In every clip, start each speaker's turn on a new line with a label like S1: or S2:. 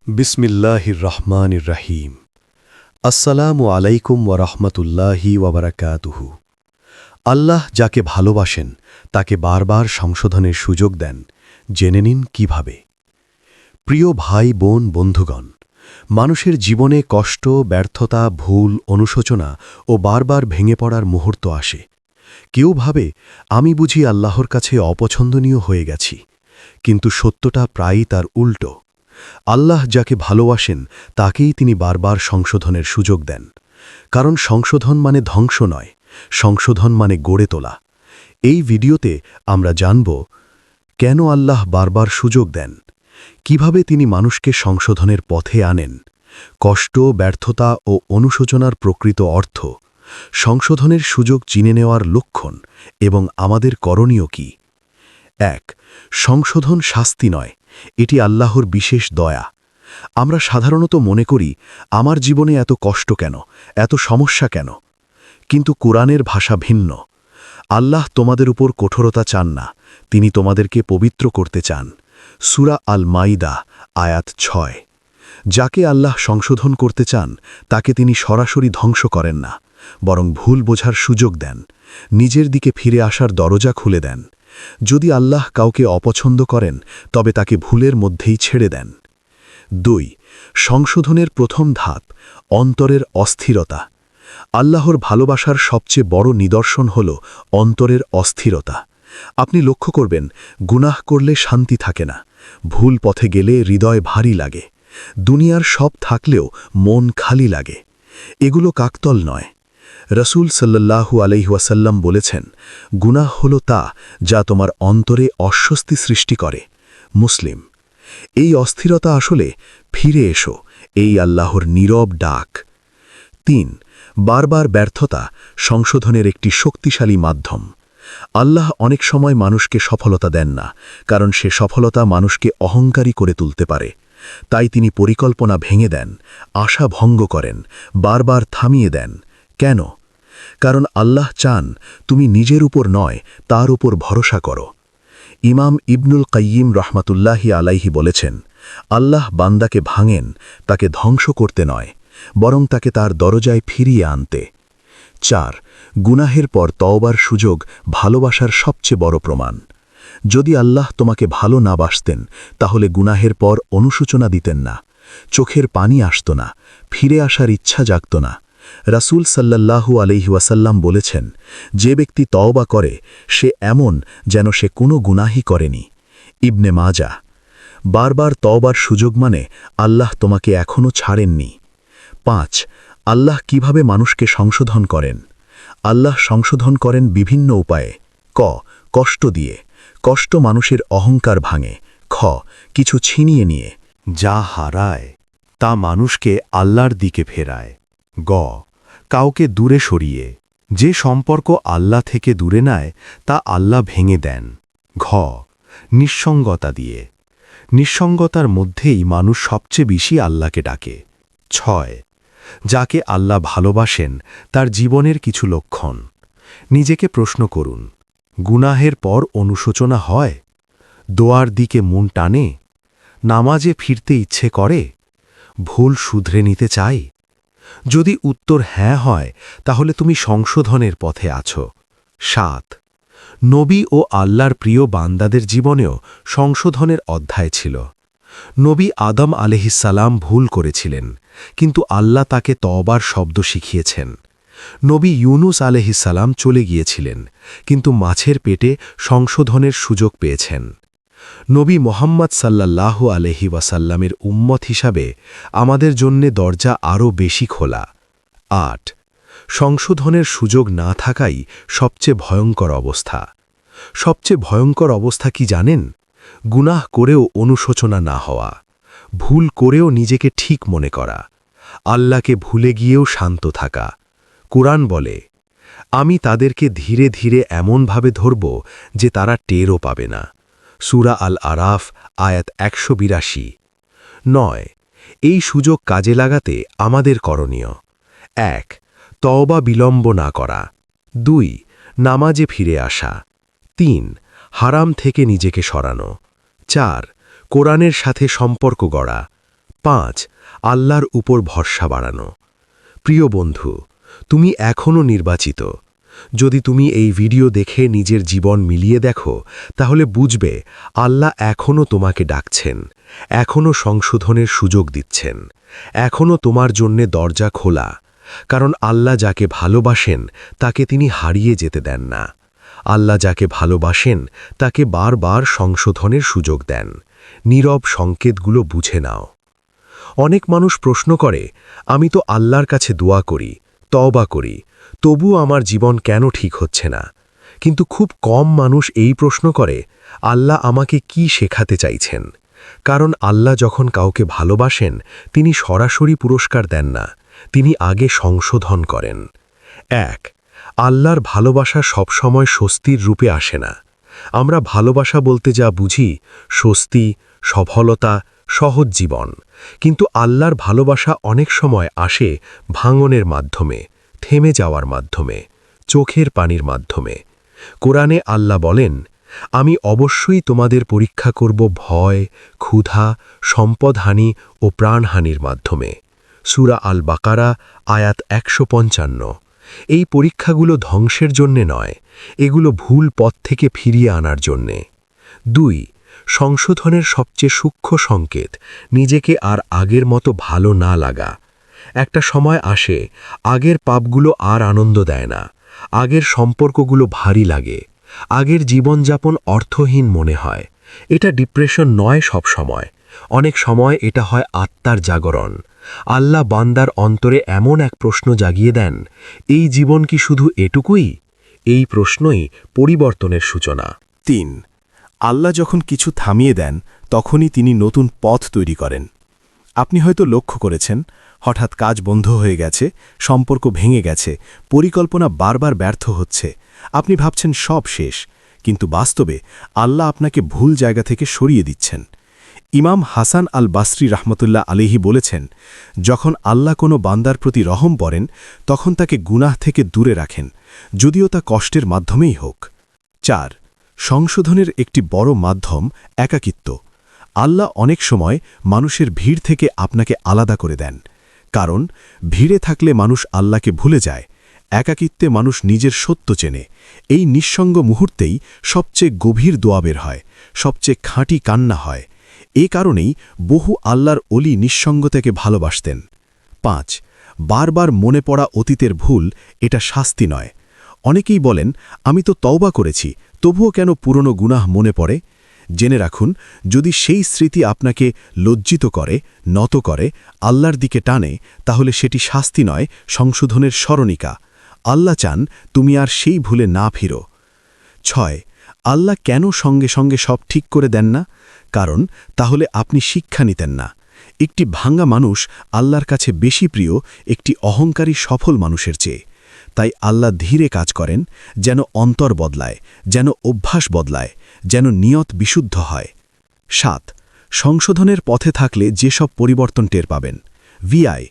S1: বিসমিল্লাহির রহমানির রহিম। আসসালামু আলাইকুম ওয়ারহমতুল্লাহি ওয়াবারাকাতুহু। আল্লাহ যাকে ভালোবাসেন তাকে বারবার সংশোধনের সুযোগ দেন। জেনে নিন কিভাবে। প্রিয় ভাই বোন বন্ধুগণ, মানুষের জীবনে কষ্ট, ব্যর্থতা, ভুল, অনুশোচনা ও বারবার ভেঙে পড়ার মুহূর্ত আসে। কেউ ভাবে আমি বুঝি আল্লাহর কাছে অপছন্দনীয় হয়ে গেছি, কিন্তু সত্যটা প্রায়ই তার উল্টো। আল্লাহ যাকে ভালোবাসেন তাকেই তিনি বারবার সংশোধনের সুযোগ দেন। কারণ সংশোধন মানে ধ্বংস নয়, সংশোধন মানে গড়ে তোলা। এই ভিডিওতে আমরা জানব কেন আল্লাহ বারবার সুযোগ দেন, কিভাবে তিনি মানুষকে সংশোধনের পথে আনেন, কষ্ট, ব্যর্থতা ও অনুশোচনার প্রকৃত অর্থ, সংশোধনের সুযোগ চিনে নেওয়ার লক্ষণ এবং আমাদের করণীয় কি। ১. সংশোধন শাস্তি নয়, এটি আল্লাহর বিশেষ দয়া। আমরা সাধারণত মনে করি আমার জীবনে এত কষ্ট কেন, এত সমস্যা কেন, কিন্তু কোরআনের ভাষা ভিন্ন। আল্লাহ তোমাদের উপর কঠোরতা চান না, তিনি তোমাদেরকে পবিত্র করতে চান। সূরা আল মাইদা আয়াত ৬। যাকে আল্লাহ সংশোধন করতে চান তাকে তিনি সরাসরি ধ্বংস করেন না, বরং ভুল বোঝার সুযোগ দেন, নিজের দিকে ফিরে আসার দরজা খুলে দেন। যদি আল্লাহ কাউকে অপছন্দ করেন তবে তাকে ভুলের মধ্যেই ছেড়ে দেন। ২. সংশোধনের প্রথম ধাপ অন্তরের অস্থিরতা। আল্লাহর ভালোবাসার সবচেয়ে বড় নিদর্শন হল অন্তরের অস্থিরতা। আপনি লক্ষ্য করবেন, গুনাহ করলে শান্তি থাকে না, ভুল পথে গেলে হৃদয় ভারী লাগে, দুনিয়ার সব থাকলেও মন খালি লাগে। এগুলো কাকতল নয়। রসুল সাল্লাল্লাহু আলাইহি ওয়াসাল্লাম বলেছেন, গুনাহ হল তা যা তোমার অন্তরে অস্বস্তি সৃষ্টি করে। মুসলিম। এই অস্থিরতা আসলে ফিরে এসো, এই আল্লাহর নীরব ডাক। ৩. বারবার ব্যর্থতা সংশোধনের একটি শক্তিশালী মাধ্যম। আল্লাহ অনেক সময় মানুষকে সফলতা দেন না, কারণ সে সফলতা মানুষকে অহংকারী করে তুলতে পারে। তাই তিনি পরিকল্পনা ভেঙে দেন, আশা ভঙ্গ করেন, বারবার থামিয়ে দেন। কেন? কারণ আল্লাহ চান তুমি নিজের উপর নয়, তার উপর ভরসা করো। ইমাম ইবনুল কাইয়িম রহমাতুল্লাহি আলাইহি বলেছেন, আল্লাহ বান্দাকে ভাঙেন তাকে ধ্বংস করতে নয়, বরং তাকে তার দরজায় ফিরিয়ে আনতে। ৪. গুনাহের পর তওবার সুযোগ ভালোবাসার সবচেয়ে বড় প্রমাণ। যদি আল্লাহ তোমাকে ভালো না বাসতেন তাহলে গুনাহের পর অনুশোচনা দিতেন না, চোখের পানি আসত না, ফিরে আসার ইচ্ছা জাগত না। রাসূল সাল্লাল্লাহু আলাইহি ওয়াসাল্লাম বলেছেন, যে ব্যক্তি তওবা করে সে এমন যেন সে কোনো গুনাহই করেনি। ইবনে মাজাহ। বারবার তওবার সুযোগ মানে আল্লাহ তোমাকে এখনও ছাড়েননি। ৫. আল্লাহ কিভাবে মানুষকে সংশোধন করেন। আল্লাহ সংশোধন করেন বিভিন্ন উপায়ে। ক. কষ্ট দিয়ে। কষ্ট মানুষের অহংকার ভাঙে। খ. কিছু ছিনিয়ে নিয়ে।
S2: যা হারায় তা মানুষকে আল্লাহর দিকে ফেরায়। গ. কাউকে দূরে সরিয়ে। যে সম্পর্ক আল্লাহ থেকে দূরে নেয় তা আল্লাহ ভেঙে দেন। ঘ. নিঃসঙ্গতা দিয়ে। নিঃসঙ্গতার মধ্যেই মানুষ সবচেয়ে বেশি আল্লাহকে ডাকে। ৬. যাকে আল্লাহ ভালোবাসেন তার জীবনের কিছু লক্ষণ। নিজেকে প্রশ্ন করুন, গুনাহের পর অনুশোচনা হয়? দোয়ার দিকে মন টানে? নামাজে ফিরতে ইচ্ছে করে? ভুল শুধরে নিতে চাই? যদি উত্তর হ্যাঁ হয় তাহলে তুমি সংশোধনের পথে আছো। ৭. নবী ও আল্লাহর প্রিয় বান্দাদের জীবনেও সংশোধনের অধ্যায় ছিল। নবী আদম আলাইহিসসালাম ভুল করেছিলেন, কিন্তু আল্লাহ তাকে তওবার শব্দ শিখিয়েছেন। নবী ইউনুস আলাইহিসসালাম চলে গিয়েছিলেন, কিন্তু মাছের পেটে সংশোধনের সুযোগ পেয়েছেন। নবী মুহাম্মদ সাল্লাল্লাহু আলাইহি ওয়াসাল্লামের উম্মত হিসাবে আমাদের জন্যে দরজা আরও বেশি খোলা। ৮. সংশোধনের সুযোগ না থাকাই সবচেয়ে ভয়ঙ্কর অবস্থা। সবচেয়ে ভয়ঙ্কর অবস্থা কি জানেন? গুনাহ করেও অনুশোচনা না হওয়া, ভুল করেও নিজেকে ঠিক মনে করা, আল্লাহকে ভুলে গিয়েও শান্ত থাকা। কুরআন বলে, আমি তাদেরকে ধীরে ধীরে এমনভাবে ধরব যে তারা টেরও পাবে না। সূরা আল আরাফ আয়াত ১৮২। ৯. এই সুযোগ কাজে লাগাতে আমাদের করণীয়: ১. তওবা বিলম্ব না করা। ২. নামাজে ফিরে আসা। ৩. হারাম থেকে নিজেকে সরানো। ৪. কোরআনের সাথে সম্পর্ক গড়া।
S1: 5. আল্লাহর উপর ভরসা বাড়ানো। প্রিয় বন্ধু, তুমি এখনও নির্বাচিত। যদি তুমি এই ভিডিও দেখে নিজের জীবন মিলিয়ে দেখো, তাহলে বুঝবে আল্লাহ এখনও তোমাকে ডাকছেন, এখনও সংশোধনের সুযোগ দিচ্ছেন, এখনও তোমার জন্যে দরজা খোলা। কারণ আল্লাহ যাকে ভালোবাসেন তাকে তিনি হারিয়ে যেতে দেন না। আল্লাহ যাকে ভালোবাসেন তাকে বারবার সংশোধনের সুযোগ দেন। নীরব সংকেতগুলো বুঝে নাও। অনেক মানুষ প্রশ্ন করে, আমি তো আল্লাহর কাছে দোয়া করি, তওবা করি, তবু আমার জীবন কেন ঠিক হচ্ছে না? কিন্তু খুব কম মানুষ এই প্রশ্ন করে, আল্লাহ আমাকে কি শেখাতে চাইছেন? কারণ আল্লাহ যখন কাউকে ভালোবাসেন, তিনি সরাসরি পুরস্কার দেন না, তিনি আগে সংশোধন করেন। 1. আল্লাহর ভালোবাসা সবসময় স্বস্তির রূপে আসে না। আমরা ভালোবাসা বলতে যা বুঝি, স্বস্তি, সফলতা, সহজ জীবন। কিন্তু আল্লাহর ভালোবাসা অনেক সময় আসে ভাঙনের মাধ্যমে, থেমে যাওয়ার মাধ্যমে, চোখের পানির মাধ্যমে। কোরআনে আল্লাহ বলেন, আমি অবশ্যই তোমাদের পরীক্ষা করব ভয়, ক্ষুধা, সম্পদহানি ও প্রাণহানির মাধ্যমে। সূরা আল বাকারা আয়াত 155। এই পরীক্ষাগুলো ধ্বংসের জন্যে নয়, এগুলো ভুল পথ থেকে ফিরিয়ে আনার জন্যে। 2. সংশোধনের সবচেয়ে সূক্ষ্ম সংকেত, নিজেকে আর আগের মতো ভালো না লাগা। একটা সময় আসে, আগের পাপগুলো আর আনন্দ দেয় না, আগের সম্পর্কগুলো ভারী লাগে, আগের জীবনযাপন অর্থহীন মনে হয়। এটা ডিপ্রেশন নয় সব সময়, অনেক সময় এটা হয় আত্মার জাগরণ। আল্লাহ বান্দার অন্তরে এমন এক প্রশ্ন জাগিয়ে দেন, এই জীবন কি শুধু এটুকুই? এই প্রশ্নই পরিবর্তনের সূচনা।
S2: 3. আল্লাহ যখন কিছু থামিয়ে দেন, তখনই তিনি নতুন পথ তৈরি করেন। আপনি হয়তো লক্ষ্য করেছেন, হঠাৎ কাজ বন্ধ হয়ে গেছে, সম্পর্ক ভেঙে গেছে, পরিকল্পনা বারবার ব্যর্থ হচ্ছে। আপনি ভাবছেন সব শেষ, কিন্তু বাস্তবে আল্লাহ আপনাকে ভুল জায়গা থেকে সরিয়ে দিচ্ছেন। ইমাম হাসান আল বাসরি রাহমাতুল্লাহ আলাইহি বলেছেন, যখন আল্লাহ কোনো বান্দার প্রতি রহম করেন, তখন তাকে গুনাহ থেকে দূরে রাখেন, যদিও তা কষ্টের মাধ্যমেই হোক। 4. সংশোধনের একটি বড় মাধ্যম একাকিত্ব। আল্লাহ অনেক সময় মানুষের ভিড় থেকে আপনাকে আলাদা করে দেন। কারণ ভিড়ে থাকলে মানুষ আল্লাহকে ভুলে যায়, একাকিত্বে মানুষ নিজের সত্য চেনে। এই নিঃসঙ্গ মুহূর্তেই সবচেয়ে গভীর দোয়া বের হয়, সবচেয়ে খাঁটি কান্না হয়। এ কারণেই বহু আল্লাহর অলি নিঃসঙ্গতাকে ভালোবাসতেন। 5. বারবার মনে পড়া অতীতের ভুল, এটা শাস্তি নয়। অনেকেই বলেন, আমি তো তওবা করেছি, তবুও কেন পুরনো গুনাহ মনে পড়ে? জেনে রাখুন, যদি সেই স্মৃতি আপনাকে লজ্জিত করে, নত করে, আল্লাহর দিকে টানে, তাহলে সেটি শাস্তি নয়, সংশোধনের স্মরণিকা। আল্লাহ চান তুমি আর সেই ভুলে না ফিরো। 6. আল্লাহ কেন সঙ্গে সঙ্গে সব ঠিক করে দেন না? কারণ তাহলে আপনি শিক্ষা নিতেন না। একটি ভাঙ্গা মানুষ আল্লাহর কাছে বেশি প্রিয় একটি অহংকারী সফল মানুষের চেয়ে। তাই আল্লাহ ধীরে কাজ করেন, যেন অন্তর বদলায়, যেন অভ্যাস বদলায়, যেন নিয়ত বিশুদ্ধ হয়। 7. সংশোধনের পথে থাকলে যেসব পরিবর্তন টের পাবেন। ভিআই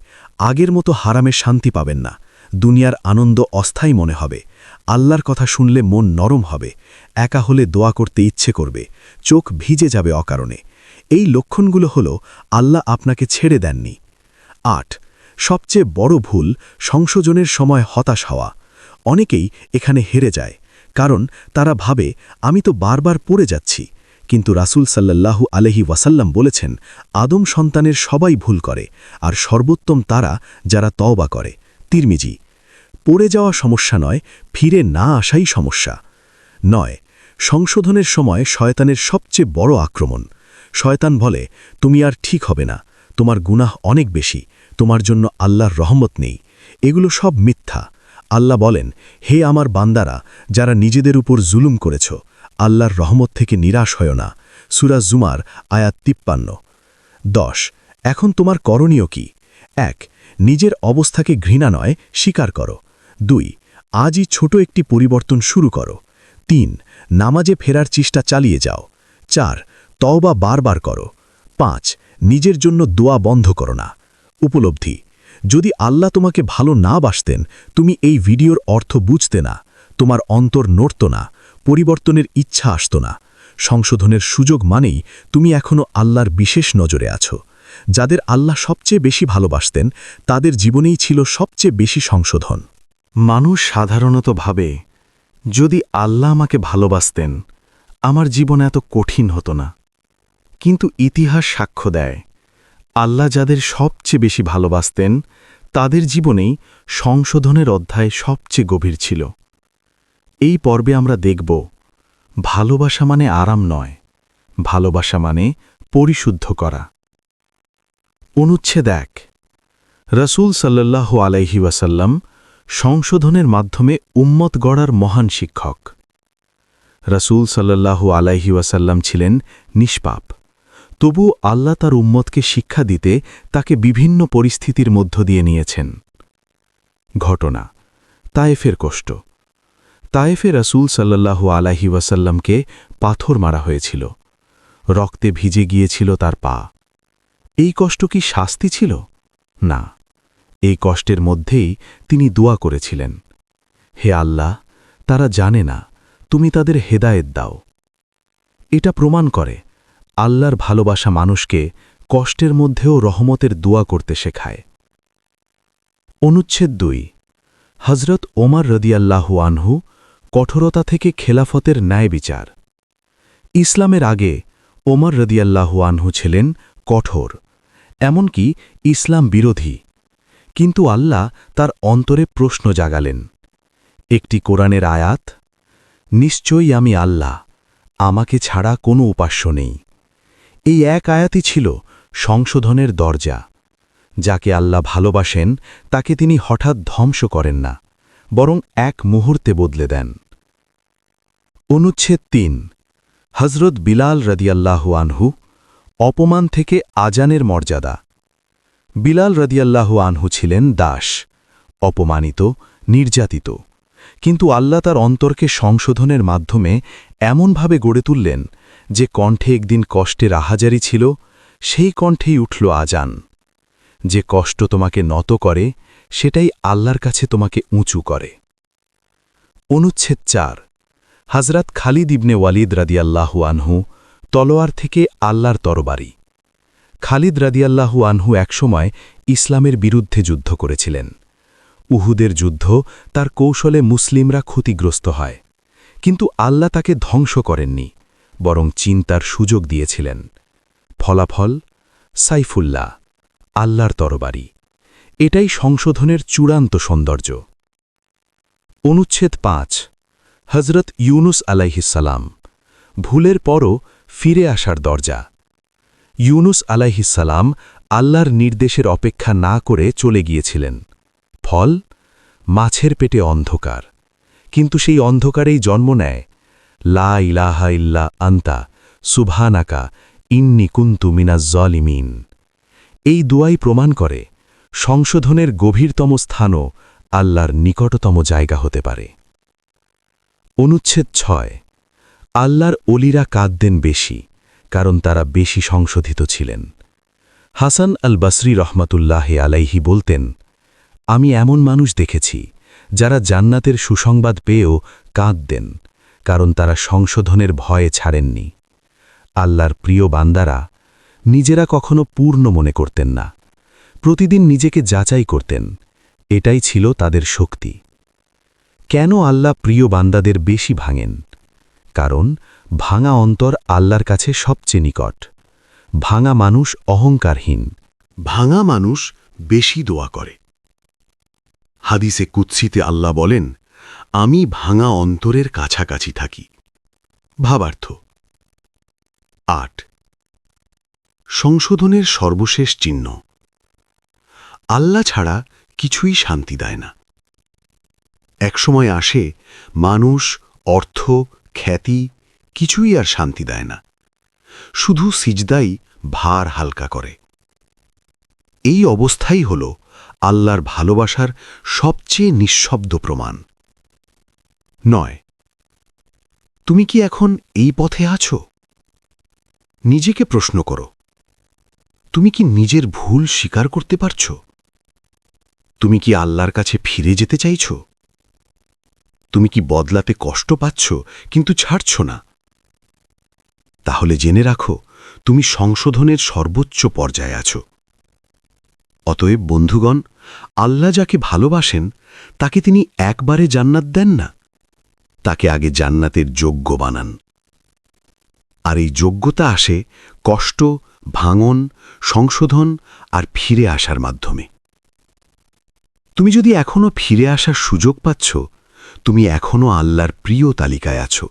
S2: আগের মতো হারামের শান্তি পাবেন না, দুনিয়ার আনন্দ অস্থায়ী মনে হবে, আল্লাহর কথা শুনলে মন নরম হবে, একা হলে দোয়া করতে ইচ্ছে করবে, চোখ ভিজে যাবে অকারণে। এই লক্ষণগুলো হল আল্লাহ আপনাকে ছেড়ে দেননি। 8. সবচেয়ে বড় ভুল, সংশোধনের সময় হতাশ হওয়া। অনেকেই এখানে হেরে যায়, কারণ তারা ভাবে, আমি তো বারবার পড়ে যাচ্ছি। কিন্তু রাসূল সাল্লাল্লাহু আলাইহি ওয়াসাল্লাম বলেছেন, আদম সন্তানের সবাই ভুল করে, আর সর্বোত্তম তারা যারা তওবা করে। তিরমিজি। পড়ে যাওয়া সমস্যা নয়, ফিরে না আসাই সমস্যা। 9. সংশোধনের সময় শয়তানের সবচেয়ে বড় আক্রমণ। শয়তান বলে, তুমি আর ঠিক হবে না, তোমার গুনাহ অনেক বেশি, তোমার জন্য আল্লাহর রহমত নেই। এগুলো সব মিথ্যা। আল্লাহ বলেন, হে আমার বান্দারা, যারা নিজেদের উপর জুলুম করেছ, আল্লাহর রহমত থেকে নিরাশ হয় না। সূরা জুমার আয়াত 53। 10. এখন তোমার করণীয় কি? 1. নিজের অবস্থাকে ঘৃণা নয়, স্বীকার করো। 2. আজই ছোট একটি পরিবর্তন শুরু করো। 3. নামাজে ফেরার চেষ্টা চালিয়ে যাও। 4. তওবা বারবার করো। 5. নিজের জন্য দোয়া বন্ধ করো না। উপলব্ধি: যদি আল্লাহ তোমাকে ভালো না বাসতেন, তুমি এই ভিডিওর অর্থ বুঝতে না, তোমার অন্তর নড়ত না, পরিবর্তনের ইচ্ছা আসত না। সংশোধনের সুযোগ মানেই তুমি এখনও আল্লাহর বিশেষ নজরে আছো।
S3: যাদের আল্লাহ সবচেয়ে বেশি ভালোবাসতেন তাদের জীবনেই ছিল সবচেয়ে বেশি সংশোধন।
S2: মানুষ সাধারণত ভাবে, যদি আল্লাহ আমাকে ভালোবাসতেন আমার জীবন এত কঠিন হতো না। কিন্তু ইতিহাস সাক্ষ্য দেয়, আল্লাহ যাদের সবচেয়ে বেশি ভালোবাসতেন তাদের জীবনেই সংশোধনের অধ্যায় সবচেয়ে গভীর ছিল। এই পর্বে আমরা দেখব, ভালোবাসা মানে আরাম নয়, ভালোবাসা মানে পরিশুদ্ধ করা। অনুচ্ছেদ ১। রসূল সাল্লাল্লাহু আলাইহি ওয়াসাল্লাম সংশোধনের মাধ্যমে উম্মত গড়ার মহান শিক্ষক। রসূল সাল্লাল্লাহু আলাইহি ওয়াসাল্লাম ছিলেন নিষ্পাপ, তবু আল্লাহ তার উম্মতকে শিক্ষা দিতে তাকে বিভিন্ন পরিস্থিতির মধ্য দিয়ে নিয়েছেন। ঘটনা: তায়েফের কষ্ট। তায়েফে রসূল সাল্লাল্লাহু আলাইহি ওয়াসাল্লামকে পাথর মারা হয়েছিল, রক্তে ভিজে গিয়েছিল তার পা। এই কষ্ট কি শাস্তি ছিল? না, এই কষ্টের মধ্যেই তিনি দোয়া করেছিলেন, হে আল্লাহ, তারা জানে না, তুমি তাদের হেদায়েত দাও। এটা প্রমাণ করে আল্লাহর ভালোবাসা মানুষকে কষ্টের মধ্যেও রহমতের দোয়া করতে শেখায়। অনুচ্ছেদ ২। হজরত ওমর রাদিয়াল্লাহু আনহু কঠোরতা থেকে খেলাফতের ন্যায় বিচার। ইসলামের আগে ওমর রাদিয়াল্লাহু আনহু ছিলেন কঠোর, এমনকি ইসলাম বিরোধী। কিন্তু আল্লাহ তার অন্তরে প্রশ্ন জাগালেন। একটি কোরআনের আয়াত, নিশ্চয়ই আমি আল্লাহ, আমাকে ছাড়া কোনো উপাস্য নেই। এই এক আয়াতই ছিল সংশোধনের দরজা। যাকে আল্লাহ ভালোবাসেন তাকে তিনি হঠাৎ ধ্বংস করেন না, বরং এক মুহূর্তে বদলে দেন। অনুচ্ছেদ ৩। হজরত বিলাল রাদিয়াল্লাহু আনহু অপমান থেকে আজানের মর্যাদা। বিলাল রাদিয়াল্লাহু আনহু ছিলেন দাস, অপমানিত, নির্যাতিত। কিন্তু আল্লাহ তার অন্তরকে সংশোধনের মাধ্যমে এমনভাবে গড়ে তুললেন যে কণ্ঠে একদিন কষ্টের আহাজারি ছিল, সেই কণ্ঠেই উঠল আজান। যে কষ্ট তোমাকে নত করে সেটাই আল্লাহর কাছে তোমাকে উঁচু করে। অনুচ্ছেদ ৪। হজরত খালিদ ইবনে ওয়ালিদ রাদিয়াল্লাহু আনহু তলোয়ার থেকে আল্লাহর তরবারি। খালিদ রাদিয়াল্লাহু আনহু একসময় ইসলামের বিরুদ্ধে যুদ্ধ করেছিলেন। উহুদের যুদ্ধ তার কৌশলে মুসলিমরা ক্ষতিগ্রস্ত হয়, কিন্তু আল্লাহ তাকে ধ্বংস করেননি, বরং চিন্তার সুযোগ দিয়েছিলেন। ফলাফল সাইফুল্লাহ, আল্লাহর তরবারি। এটাই সংশোধনের চূড়ান্ত সৌন্দর্য। অনুচ্ছেদ ৫। হজরত ইউনুস আলাইহিসসালাম ভুলের পরও ফিরে আসার দরজা। ইউনুস আলাইহিসসালাম আল্লাহর নির্দেশের অপেক্ষা না করে চলে গিয়েছিলেন। ফল মাছের পেটে অন্ধকার, কিন্তু সেই অন্ধকারেই জন্ম নেয় লা ইলাহা ইল্লা আন্তা সুবহানাকা ইন্নী কুনতু মিনাজ জালিমিন। এই দুয়াই প্রমাণ করে সংশোধনের গভীরতম স্থানও আল্লাহর নিকটতম জায়গা হতে পারে। অনুচ্ছেদ ৬। আল্লাহর অলিরা কাঁদতেন বেশি, কারণ তারা বেশি সংশোধিত ছিলেন। হাসান আল বসরি রহমতুল্লাহ আলাইহি বলতেন, আমি এমন মানুষ দেখেছি যারা জান্নাতের সুসংবাদ পেয়েও কাঁদতেন, কারণ তারা সংশোধনের ভয়ে ছাড়েননি। আল্লাহর প্রিয় বান্দারা নিজেরা কখনো পূর্ণ মনে করতেন না, প্রতিদিন নিজেকে যাচাই করতেন। এটাই ছিল তাদের শক্তি। কেন আল্লাহ প্রিয় বান্দাদের বেশি ভাঙেন? কারণ ভাঙা অন্তর আল্লাহর কাছে সবচেয়ে নিকট। ভাঙা মানুষ অহংকারহীন,
S4: ভাঙা মানুষ বেশি দোয়া করে। হাদিসে কুদসিতে আল্লাহ বলেন, আমি ভাঙা অন্তরের কাছাকাছি থাকি। ভাবার্থ। ৮। সংশোধনের সর্বশেষ চিহ্ন। আল্লাহ ছাড়া কিছুই শান্তি দেয় না। একসময় আসে মানুষ, অর্থ, খ্যাতি কিছুই আর শান্তি দেয় না, শুধু সিজদাই ভার হালকা করে। এই অবস্থাই হল আল্লাহর ভালোবাসার সবচেয়ে নিঃশব্দ প্রমাণ। ৯। তুমি কি এখন এই পথে আছো? নিজেকে প্রশ্ন করো, তুমি কি নিজের ভুল স্বীকার করতে পারছ? তুমি কি আল্লাহর কাছে ফিরে যেতে চাইছ? তুমি কি বদলাতে কষ্ট পাচ্ছ কিন্তু ছাড়ছ না? তাহলে জেনে রাখো, তুমি সংশোধনের সর্বোচ্চ পর্যায়ে আছো। অতএব বন্ধুগণ, আল্লাহ যাকে ভালোবাসেন তাকে তিনি একবারে জান্নাত দেন না, তাকে আগে জান্নাতের যোগ্য বানান। আর এই যোগ্যতা আসে কষ্ট, ভাঙন, সংশোধন আর ফিরে আসার মাধ্যমে। তুমি যদি এখনো ফিরে আসার সুযোগ পাচ্ছ, তুমি এখনো আল্লাহর প্রিয় তালিকায় আছো।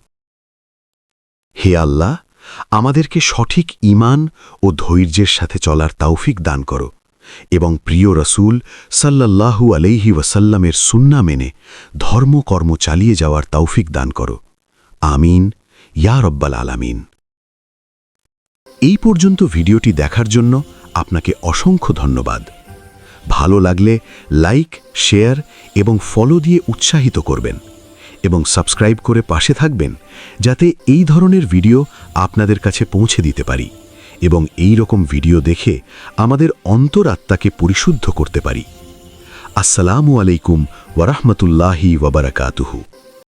S4: হে আল্লাহ, আমাদেরকে সঠিক ঈমান ও ধৈর্যের সাথে চলার তৌফিক দান করো এবং প্রিয় রসূল সাল্লাল্লাহু আলাইহি ওয়াসাল্লামের সুন্নাহ মেনে ধর্মকর্ম চালিয়ে যাওয়ার তৌফিক দান করো। আমিন ইয়া রব্বাল আলামিন। এই পর্যন্ত ভিডিওটি দেখার জন্য আপনাকে অসংখ্য ধন্যবাদ। ভালো লাগলে লাইক, শেয়ার এবং ফলো দিয়ে উৎসাহিত করবেন এবং সাবস্ক্রাইব করে পাশে থাকবেন, যাতে এই ধরনের ভিডিও আপনাদের কাছে পৌঁছে দিতে পারি এবং এই রকম ভিডিও দেখে আমাদের অন্তরাত্মাকে পরিশুদ্ধ করতে পারি। আসসালামু আলাইকুম ওয়া রাহমাতুল্লাহি ওয়া বারাকাতুহু।